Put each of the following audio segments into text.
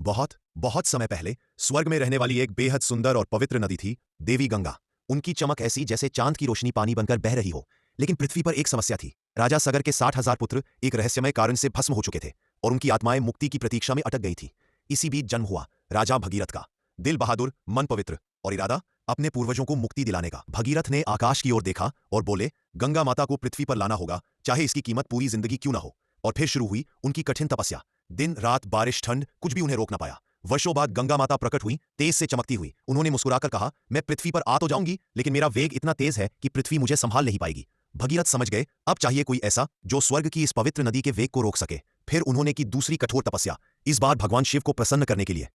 बहुत बहुत समय पहले स्वर्ग में रहने वाली एक बेहद सुंदर और पवित्र नदी थी, देवी गंगा। उनकी चमक ऐसी जैसे चांद की रोशनी पानी बनकर बह रही हो। लेकिन पृथ्वी पर एक समस्या थी। राजा सगर के 60,000 पुत्र एक रहस्यमय कारण से भस्म हो चुके थे और उनकी आत्माएं मुक्ति की प्रतीक्षा में अटक गई थी। इसी बीच जन्म हुआ राजा भगीरथ का। दिल बहादुर, मन पवित्र और इरादा अपने पूर्वजों को मुक्ति दिलाने का। भगीरथ ने आकाश की ओर देखा और बोले, गंगा माता को पृथ्वी पर लाना होगा, चाहे इसकी कीमत पूरी जिंदगी क्यों ना हो। और फिर शुरू हुई उनकी कठिन तपस्या। दिन रात, बारिश ठंड, कुछ भी उन्हें रोक ना पाया। वर्षों बाद गंगा माता प्रकट हुई, तेज से चमकती हुई। उन्होंने मुस्कुराकर कहा, मैं पृथ्वी पर आ तो जाऊंगी, लेकिन मेरा वेग इतना तेज है कि पृथ्वी मुझे संभाल नहीं पाएगी। भगीरथ समझ गए, अब चाहिए कोई ऐसा जो स्वर्ग की इस पवित्र नदी के वेग को रोक सके। फिर उन्होंने की दूसरी कठोर तपस्या, इस बार भगवान शिव को प्रसन्न करने के लिए।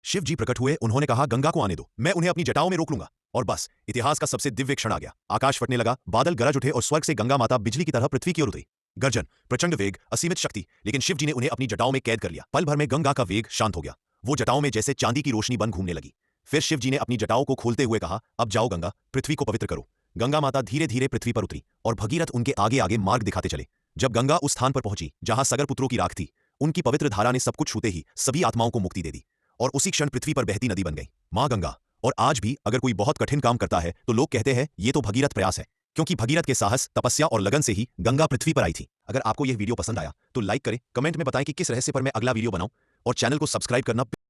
शिव जी प्रकट हुए। उन्होंने कहा, गंगा को आने दो, मैं उन्हें अपनी जटाओं में रोक लूंगा। और बस इतिहास का सबसे दिव्य क्षण आ गया। आकाश फटने लगा, बादल गरज उठे और स्वर्ग से गंगा माता बिजली की तरह पृथ्वी की ओर उतरी। गर्जन, प्रचंड वेग, असीमित शक्ति, लेकिन शिव जी ने उन्हें अपनी जटाओं में कैद कर लिया। पल भर में गंगा का वेग शांत हो गया। वो जटाओं में जैसे चांदी की रोशनी बन घूमने लगी। फिर शिव जी ने अपनी जटाओं को खोलते हुए कहा, अब जाओ गंगा, पृथ्वी को पवित्र करो। गंगा माता धीरे धीरे पृथ्वी पर उतरी और भगीरथ उनके आगे आगे मार्ग दिखाते चले। जब गंगा उस स्थान पर पहुंची जहां सगर पुत्रों की राख थी, उनकी पवित्र धारा ने सब कुछ छूते ही सभी आत्माओं को मुक्ति दे दी और उसी क्षण पृथ्वी पर बहती नदी बन गई, मां गंगा। और आज भी अगर कोई बहुत कठिन काम करता है तो लोग कहते हैं ये तो भगीरथ प्रयास है, क्योंकि भगीरथ के साहस, तपस्या और लगन से ही गंगा पृथ्वी पर आई थी। अगर आपको यह वीडियो पसंद आया तो लाइक करें, कमेंट में बताएं कि किस रहस्य पर मैं अगला वीडियो बनाऊं और चैनल को सब्सक्राइब करना